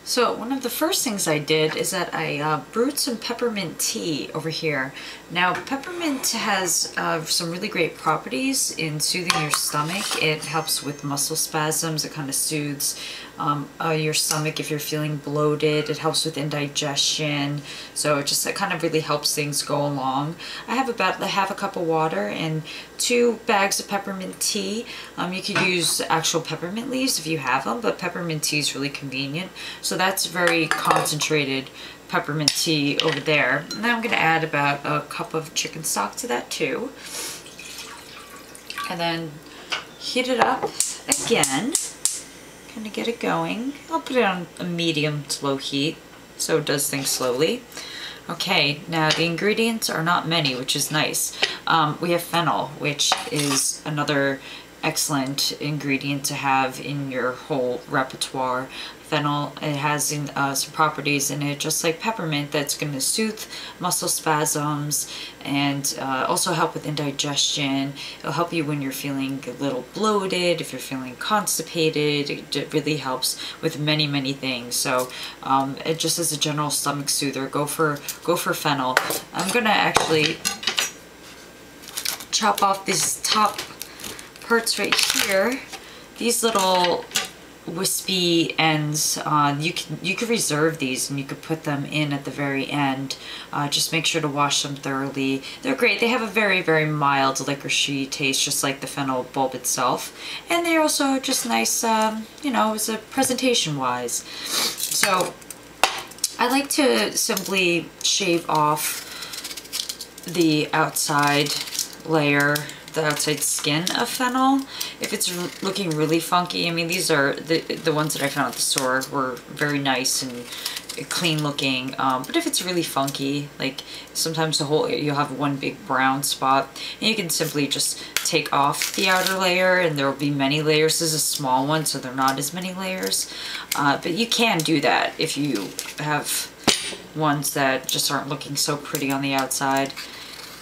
So one of the first things I did is that I brewed some peppermint tea over here. Now peppermint has some really great properties in soothing your stomach. It helps with muscle spasms. It kind of soothes your stomach if you're feeling bloated. It helps with indigestion. So it kind of really helps things go along. I have about half a cup of water and 2 bags of peppermint tea. You could use actual peppermint leaves if you have them, but peppermint tea is really convenient. So that's very concentrated peppermint tea over there. And then I'm going to add about a cup of chicken stock to that too. And then heat it up again. Kind of get it going. I'll put it on a medium to low heat so it does things slowly. Okay, now the ingredients are not many, which is nice. We have fennel, which is another excellent ingredient to have in your whole repertoire. Fennel, it has some properties in it, just like peppermint, that's going to soothe muscle spasms and also help with indigestion. It'll help you when you're feeling a little bloated, if you're feeling constipated. It really helps with many, many things. So it just as a general stomach soother, go for fennel. I'm going to actually chop off these top parts right here. These little wispy ends, you could reserve these and you could put them in at the very end. Just make sure to wash them thoroughly. They're great. They have a very, very mild licorice taste, just like the fennel bulb itself, and they're also just nice, you know, as a presentation wise. So I like to simply shave off the outside layer, the outside skin of fennel. If it's looking really funky, I mean, these are the ones that I found at the store were very nice and clean looking, but if it's really funky, like sometimes you'll have one big brown spot, and you can simply just take off the outer layer and there will be many layers. This is a small one, so there are not as many layers, but you can do that if you have ones that just aren't looking so pretty on the outside.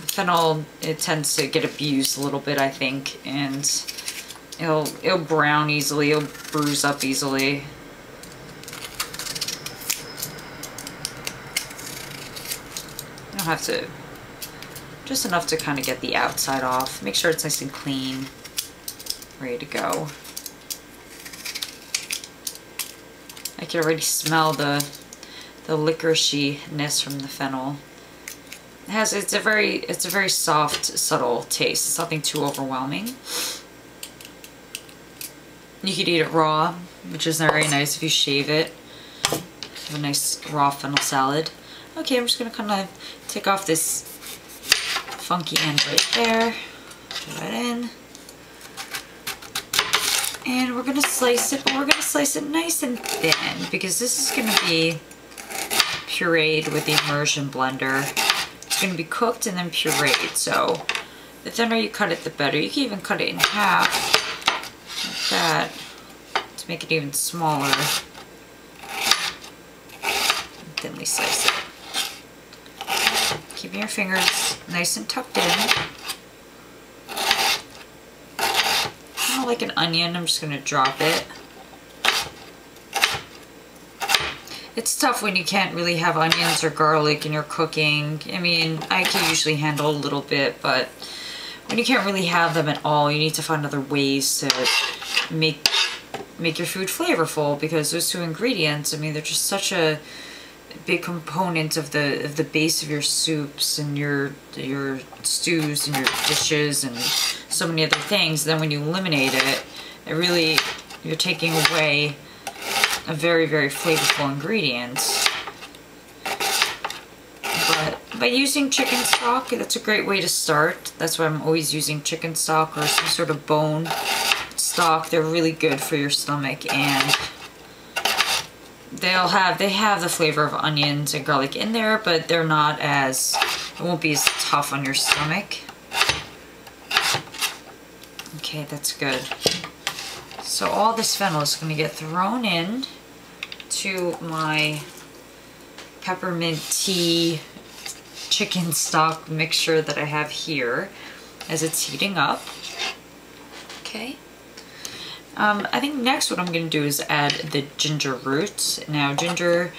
Fennel, it tends to get abused a little bit, I think, and it'll brown easily, it'll bruise up easily. You don't have to, just enough to kind of get the outside off. Make sure it's nice and clean, ready to go. I can already smell the licorice-ness from the fennel. It's a very soft, subtle taste. It's nothing too overwhelming. You could eat it raw, which is very nice if you shave it. Have a nice raw fennel salad. Okay, I'm just gonna kind of take off this funky end right there. Put that in. And we're gonna slice it, but we're gonna slice it nice and thin because this is gonna be pureed with the immersion blender. It's going to be cooked and then pureed, so the thinner you cut it, the better. You can even cut it in half, like that, to make it even smaller. And thinly slice it. Keeping your fingers nice and tucked in. Kind of like an onion, I'm just going to drop it. It's tough when you can't really have onions or garlic in your cooking. I mean, I can usually handle a little bit, but when you can't really have them at all, you need to find other ways to make your food flavorful, because those 2 ingredients, I mean, they're just such a big component of the base of your soups and your stews and your dishes and so many other things. Then when you eliminate it, you're taking away a very, very flavorful ingredient. But by using chicken stock, that's a great way to start. That's why I'm always using chicken stock or some sort of bone stock. They're really good for your stomach, and they have the flavor of onions and garlic in there, but they're not as, it won't be as tough on your stomach. Okay, that's good. So all this fennel is going to get thrown in to my peppermint tea chicken stock mixture that I have here as it's heating up. Okay. I think next what I'm going to do is add the ginger root. Now ginger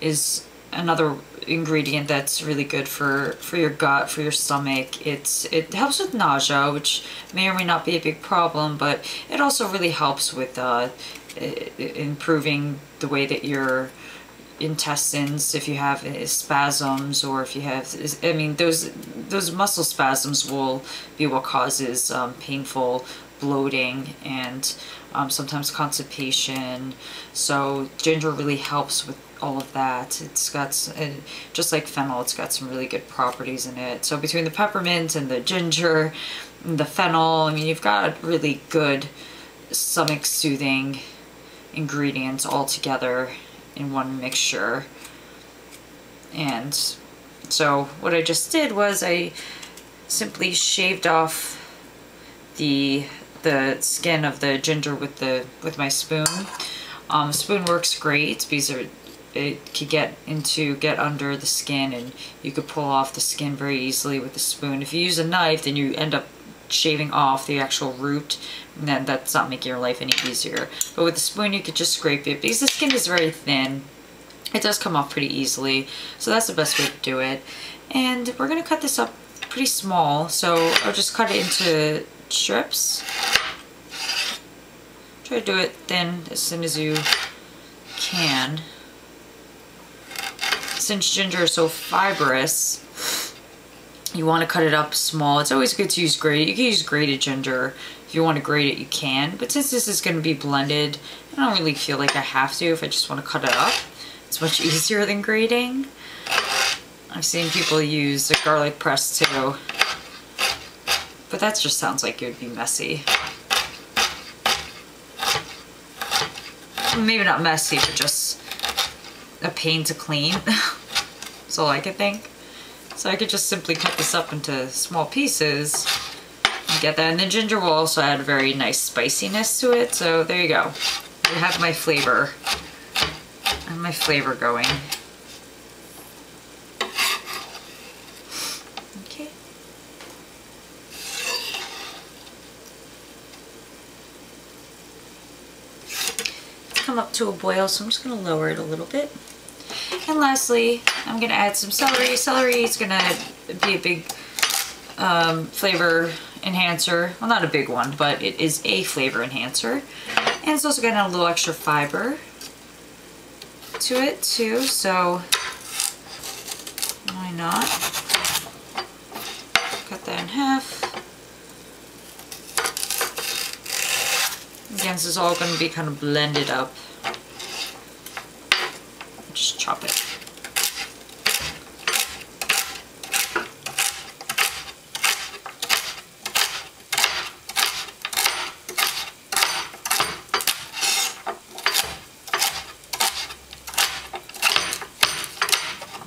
is another ingredient that's really good for your gut, for your stomach. It helps with nausea, which may or may not be a big problem, but it also really helps with improving the way that your intestines, if you have spasms, or if you have, I mean, those muscle spasms will be what causes painful bloating and sometimes constipation. So ginger really helps with all of that. It's got, just like fennel, it's got some really good properties in it. So between the peppermint and the ginger and the fennel, I mean, you've got really good stomach soothing ingredients all together in one mixture. And so what I just did was I simply shaved off the skin of the ginger with my spoon. Spoon works great because it could get under the skin, and you could pull off the skin very easily with the spoon. If you use a knife, then you end up shaving off the actual root, and then that's not making your life any easier. But with the spoon, you could just scrape it because the skin is very thin. It does come off pretty easily, so that's the best way to do it. And we're gonna cut this up pretty small, so I'll just cut it into strips. Try to do it thin as soon as you can. Since ginger is so fibrous, you want to cut it up small. It's always good to use grated. You can use grated ginger. If you want to grate it, you can. But since this is going to be blended, I don't really feel like I have to if I just want to cut it up. It's much easier than grating. I've seen people use a garlic press too. But that just sounds like it would be messy. Maybe not messy, but just a pain to clean. That's all I could think. So I could just simply cut this up into small pieces and get that. And the ginger will also add a very nice spiciness to it. So there you go. I have my flavor. I have my flavor going. Okay. It's come up to a boil, so I'm just going to lower it a little bit. And lastly, I'm going to add some celery. Celery is going to be a big flavor enhancer. Well, not a big one, but it is a flavor enhancer. And it's also going to add a little extra fiber to it too, so why not? Cut that in half. Again, this is all going to be kind of blended up. Just chop it.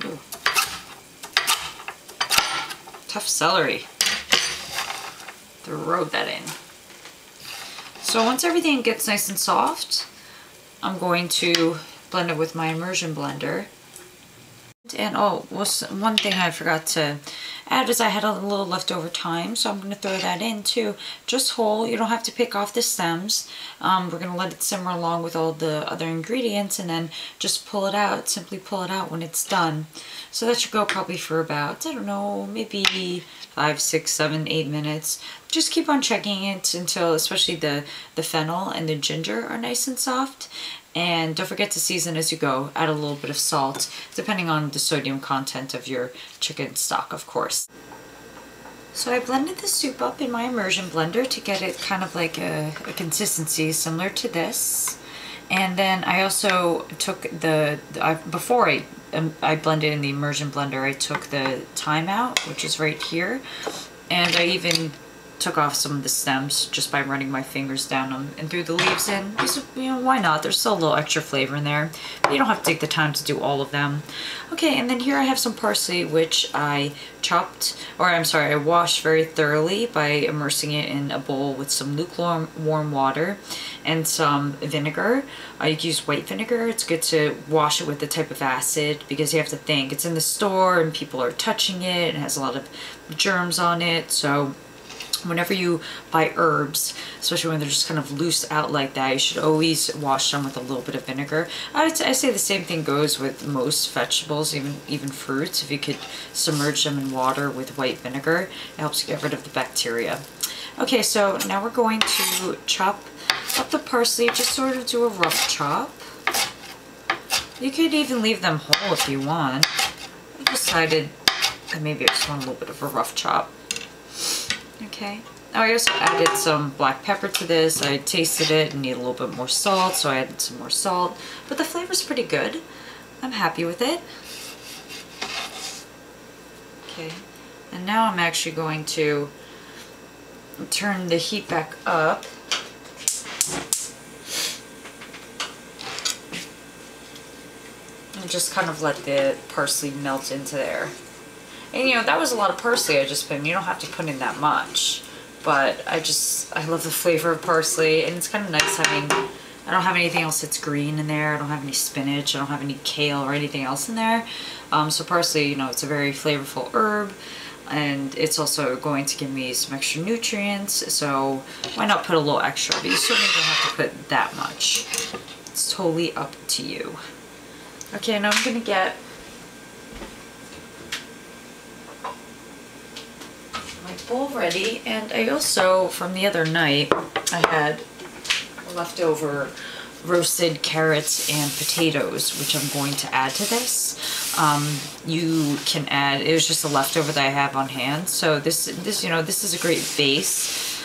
Ooh. Tough celery. Throw that in. So once everything gets nice and soft, I'm going to blend it with my immersion blender. And oh, one thing I forgot to add is I had a little leftover thyme, so I'm going to throw that in too. Just whole, you don't have to pick off the stems. We're going to let it simmer along with all the other ingredients and then just pull it out, simply pull it out when it's done. So that should go probably for about, I don't know, maybe 5, 6, 7, 8 minutes. Just keep on checking it until especially the fennel and the ginger are nice and soft. And don't forget to season as you go. Add a little bit of salt, depending on the sodium content of your chicken stock, of course. So I blended the soup up in my immersion blender to get it kind of like a consistency similar to this. And then I also took before I blended in the immersion blender, I took the thyme out, which is right here. And I even took off some of the stems just by running my fingers down them and threw the leaves in. Because, you know, why not? There's still a little extra flavor in there. But you don't have to take the time to do all of them. Okay, and then here I have some parsley, which I chopped, or I'm sorry, I washed very thoroughly by immersing it in a bowl with some lukewarm warm water and some vinegar. You can use white vinegar. It's good to wash it with the type of acid because you have to think it's in the store and people are touching it and it has a lot of germs on it. So whenever you buy herbs, especially when they're just kind of loose out like that, you should always wash them with a little bit of vinegar. I say the same thing goes with most vegetables, even fruits. If you could submerge them in water with white vinegar, it helps get rid of the bacteria. Okay, so now we're going to chop up the parsley, just sort of do a rough chop. You could even leave them whole if you want. I decided that maybe I just want a little bit of a rough chop. Okay. Now I also added some black pepper to this. I tasted it and need a little bit more salt, so I added some more salt. But the flavor's pretty good. I'm happy with it. Okay. And now I'm actually going to turn the heat back up. And just kind of let the parsley melt into there. And you know, that was a lot of parsley I just put in. You don't have to put in that much. But I love the flavor of parsley, and it's kind of nice having, I don't have anything else that's green in there. I don't have any spinach. I don't have any kale or anything else in there. So parsley, you know, it's a very flavorful herb, and it's also going to give me some extra nutrients. So why not put a little extra? But you certainly don't have to put that much. It's totally up to you. Okay, now I'm going to get my bowl ready, and I also, from the other night, I had leftover roasted carrots and potatoes, which I'm going to add to this. You can add, it was just a leftover that I have on hand, so this is a great base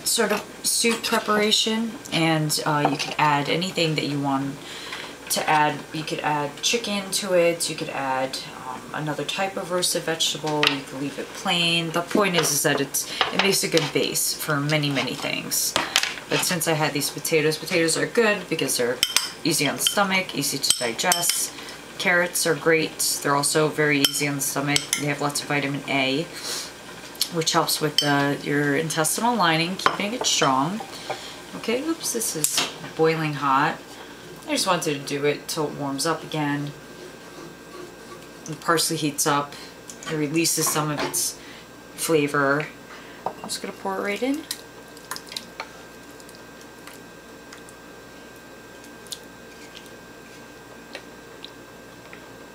sort of soup preparation, and you can add anything that you want to add. You could add chicken to it, you could add another type of roasted vegetable, you could leave it plain. The point is that it makes a good base for many things. But since I had these potatoes are good because they're easy on the stomach, easy to digest. Carrots are great, they're also very easy on the stomach. They have lots of vitamin A, which helps with your intestinal lining, keeping it strong. Okay, oops, this is boiling hot. I just wanted to do it till it warms up again. The parsley heats up, it releases some of its flavor. I'm just going to pour it right in.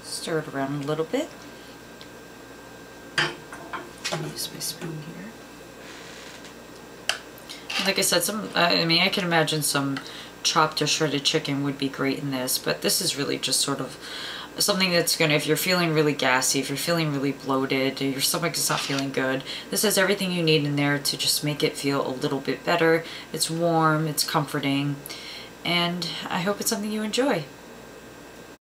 Stir it around a little bit. I'll use my spoon here. Like I said, I can imagine some chopped or shredded chicken would be great in this, but this is really just sort of something that's gonna, if you're feeling really gassy, if you're feeling really bloated, your stomach is not feeling good, this has everything you need in there to just make it feel a little bit better. It's warm, it's comforting, and I hope it's something you enjoy.